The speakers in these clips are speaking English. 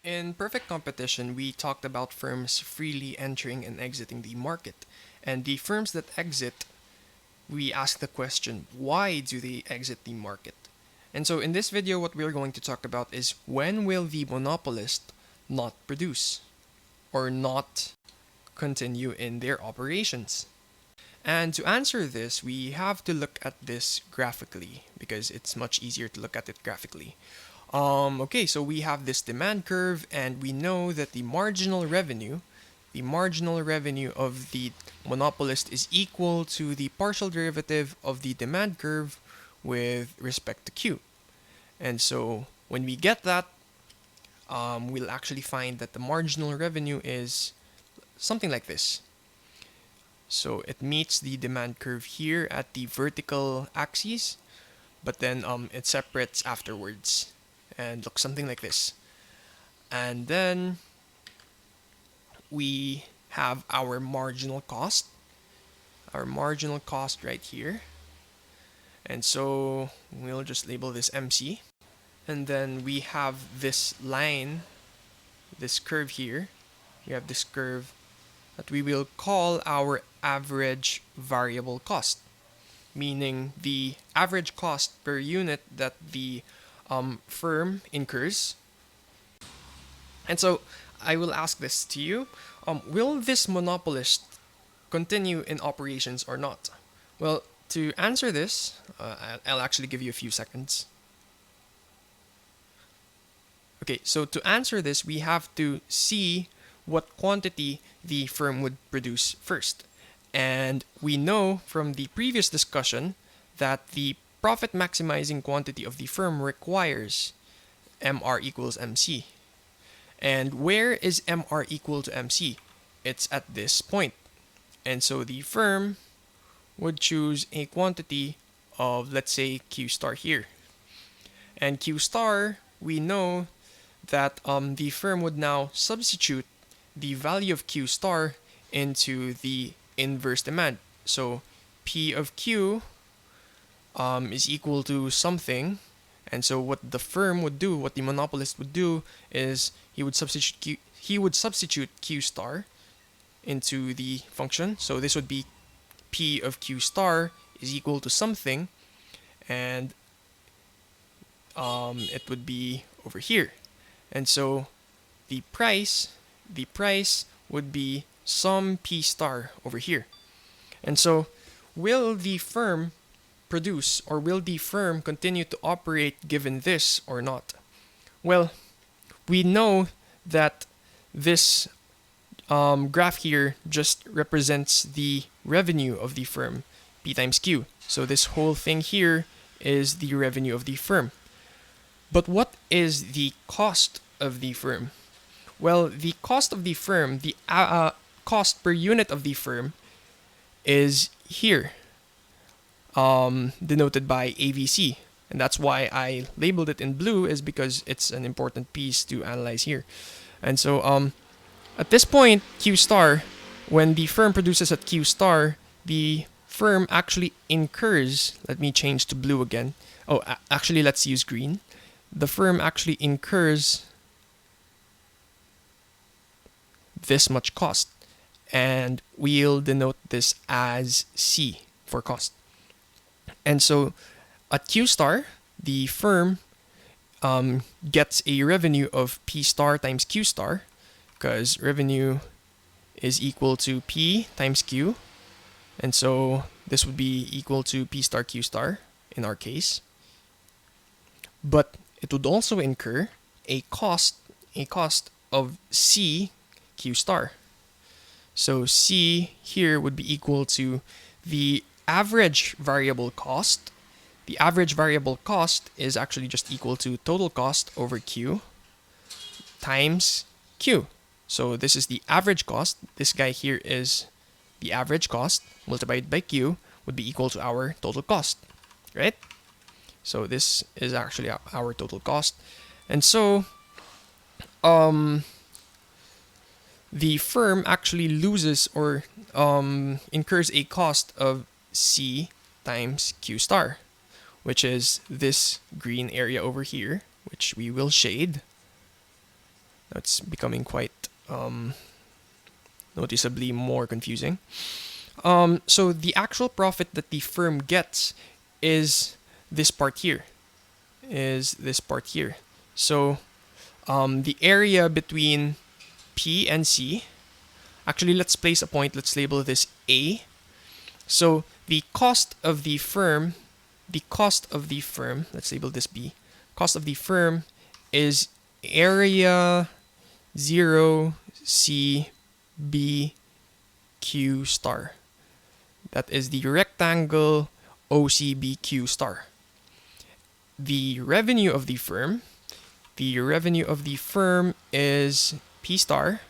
In perfect competition, we talked about firms freely entering and exiting the market. And the firms that exit, we ask the question, why do they exit the market? And so in this video, what we're going to talk about is when will the monopolist not produce or not continue in their operations? And to answer this, we have to look at this graphically because it's much easier to look at it graphically. Okay, so we have this demand curve, and we know that the marginal revenue of the monopolist is equal to the partial derivative of the demand curve with respect to Q. And so when we get that, we'll actually find that the marginal revenue is something like this. So it meets the demand curve here at the vertical axis, but then it separates afterwards and looks something like this. And then we have our marginal cost right here. And so we'll just label this MC. And then we have this line, this curve here. We have this curve that we will call our average variable cost, meaning the average cost per unit that the firm incurs. And so I will ask this to you. Will this monopolist continue in operations or not? Well, to answer this, I'll actually give you a few seconds. Okay, so to answer this, we have to see what quantity the firm would produce first. And we know from the previous discussion that the profit maximizing quantity of the firm requires MR equals MC. And where is MR equal to MC? It's at this point. And so the firm would choose a quantity of, let's say, Q star here. And Q star, we know that the firm would now substitute the value of Q star into the inverse demand. So P of Q is equal to something. And so what the firm would do, what the monopolist would do, is he would substitute Q star into the function. So this would be P of Q star is equal to something, and it would be over here. And so the price would be some P star over here. And so will the firm produce, or will the firm continue to operate given this or not? Well, we know that this graph here just represents the revenue of the firm, P times Q. So this whole thing here is the revenue of the firm. But what is the cost of the firm? Well, the cost of the firm, the cost per unit of the firm, is here, denoted by AVC. And that's why I labeled it in blue, is because it's an important piece to analyze here. And so at this point, Q star, when the firm produces at Q star, the firm actually incurs, let me change to blue again. Oh, actually, let's use green. The firm actually incurs this much cost, and we'll denote this as C for cost. And so at Q star, the firm gets a revenue of P star times Q star, because revenue is equal to P times Q. And so this would be equal to P star Q star in our case. But it would also incur a cost of C Q star. So C here would be equal to the average variable cost. The average variable cost is actually just equal to total cost over Q times Q. So this is the average cost. This guy here is the average cost multiplied by Q would be equal to our total cost, right? So this is actually our total cost. And so the firm actually loses or incurs a cost of C times Q star, which is this green area over here, which we will shade. That's becoming quite noticeably more confusing. So the actual profit that the firm gets is this part here. So the area between P and C. Actually, let's place a point. Let's label this A. So the cost of the firm, let's label this B. Cost of the firm is area 0 C B Q star. That is the rectangle OCBQ star. The revenue of the firm is P star.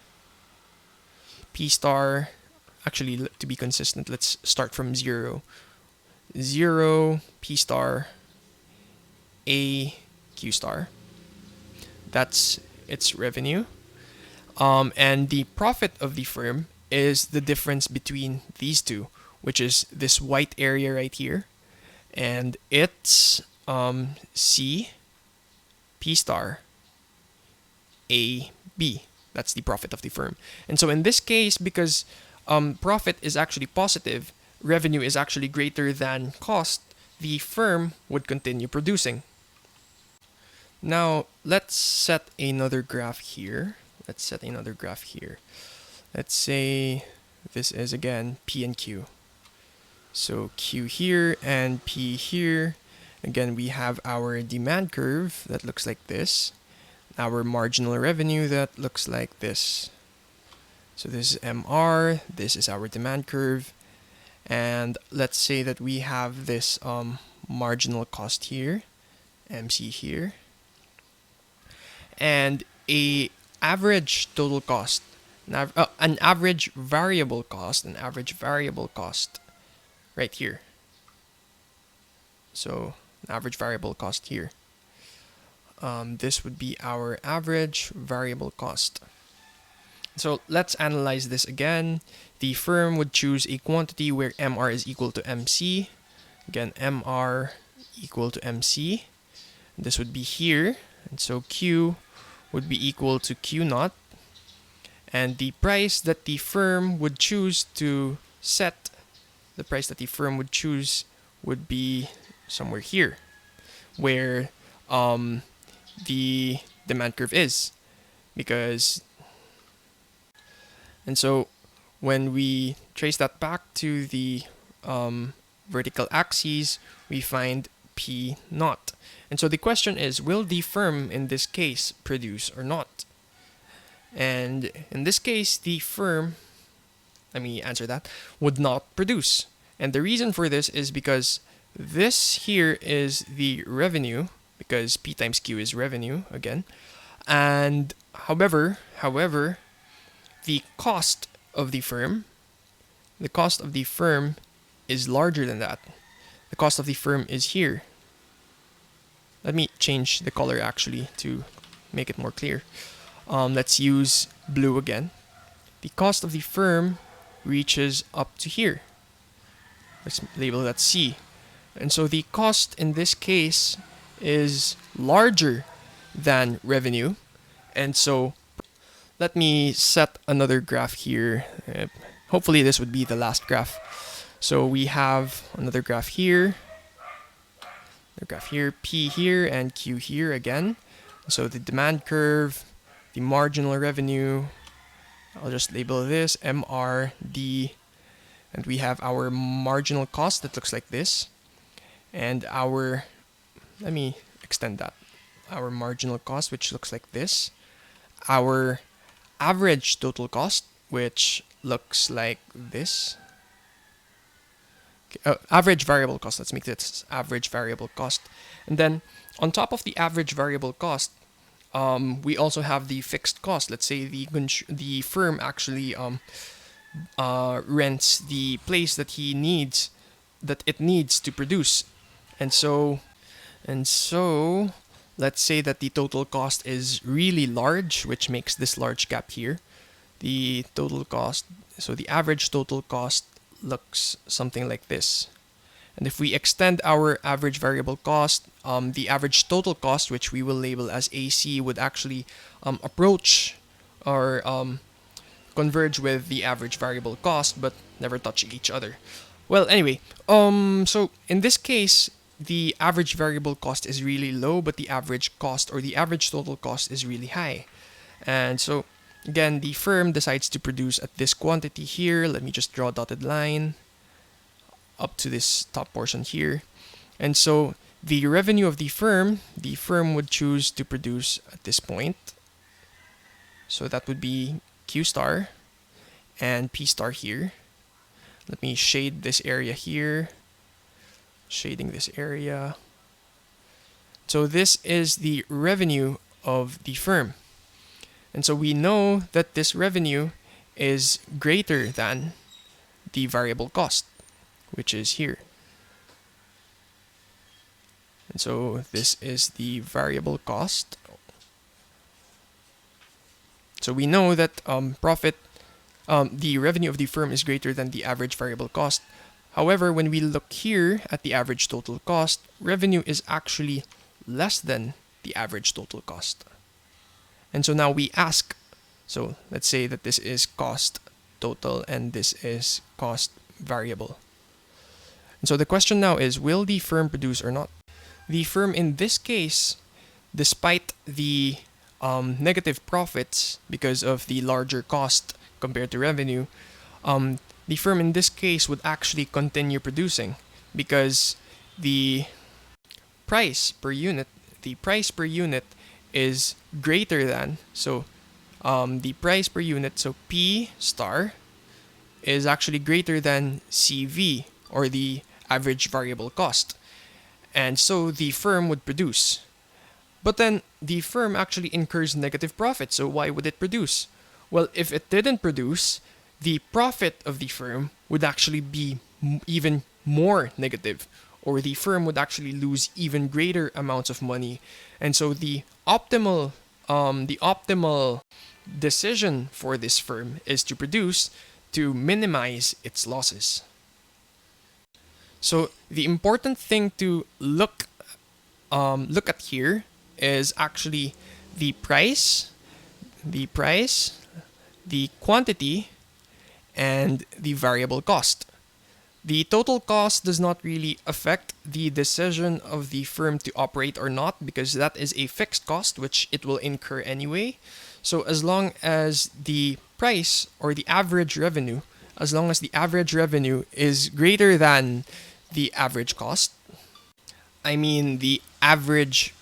Actually, to be consistent, let's start from 0. 0 P star A Q star. That's its revenue. And the profit of the firm is the difference between these two, which is this white area right here, and it's C P star A B. That's the profit of the firm. And so in this case, because profit is actually positive, revenue is actually greater than cost, the firm would continue producing. Now, let's set another graph here. Let's say this is, again, P and Q. So Q here and P here. Again, we have our demand curve that looks like this. Our marginal revenue that looks like this. So this is MR, this is our demand curve. And let's say that we have this marginal cost here, MC here, and an average total cost, an average variable cost, right here. So an average variable cost here. This would be our average variable cost. So let's analyze this again. The firm would choose a quantity where MR is equal to MC. Again, MR equal to MC. This would be here. And so Q would be equal to Q naught. And the price that the firm would choose to set, would be somewhere here, where the demand curve is. And so when we trace that back to the vertical axes, we find P naught. And so the question is, will the firm in this case produce or not? And in this case, the firm, let me answer that, would not produce. And the reason for this is because this here is the revenue, because P times Q is revenue again. And however, the cost of the firm is larger than that. The cost of the firm is here. Let me change the color actually to make it more clear. Let's use blue again. The cost of the firm reaches up to here. Let's label that C. And so the cost in this case is larger than revenue. And so let me set another graph here. Hopefully this would be the last graph. So we have another graph here, P here, and Q here again. So the demand curve, the marginal revenue, I'll just label this MRD, and we have our marginal cost that looks like this, and let me extend that, our marginal cost, which looks like this, our average total cost, which looks like this. Average variable cost, let's make this average variable cost. And then on top of the average variable cost, we also have the fixed cost. Let's say the firm actually rents the place that it needs to produce. And so let's say that the total cost is really large, which makes this large gap here. The total cost, so the average total cost looks something like this. And if we extend our average variable cost, the average total cost, which we will label as AC, would actually approach or converge with the average variable cost, but never touch each other. Well, anyway, so in this case, the average variable cost is really low, but the average cost or the average total cost is really high. And so, again, the firm decides to produce at this quantity here. Let me just draw a dotted line up to this top portion here. And so, the revenue of the firm would choose to produce at this point. So that would be Q star and P star here. Let me shade this area here. Shading this area. So this is the revenue of the firm. And so we know that this revenue is greater than the variable cost, which is here. And so this is the variable cost. So we know that the revenue of the firm is greater than the average variable cost. However, when we look here at the average total cost, revenue is actually less than the average total cost. And so now we ask, so let's say that this is cost total and this is cost variable. And so the question now is, will the firm produce or not? The firm in this case, despite the negative profits because of the larger cost compared to revenue, the firm in this case would actually continue producing because the price per unit is greater than, so the price per unit, so P star is actually greater than CV, or the average variable cost. And so the firm would produce. But then the firm actually incurs negative profit, so why would it produce? Well, if it didn't produce, the profit of the firm would actually be even more negative, or the firm would actually lose even greater amounts of money. And so the optimal decision for this firm is to produce to minimize its losses. So the important thing to look at here is actually the price, the quantity, and the variable cost. The total cost does not really affect the decision of the firm to operate or not, because that is a fixed cost which it will incur anyway. So as long as the price, or the average revenue, is greater than the average cost, the average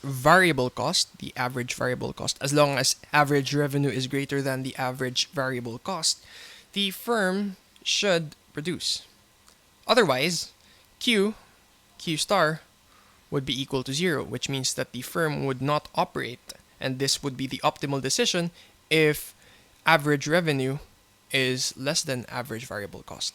variable cost, as long as average revenue is greater than the average variable cost, the firm should produce. Otherwise, Q star would be equal to 0, which means that the firm would not operate, and this would be the optimal decision if average revenue is less than average variable cost.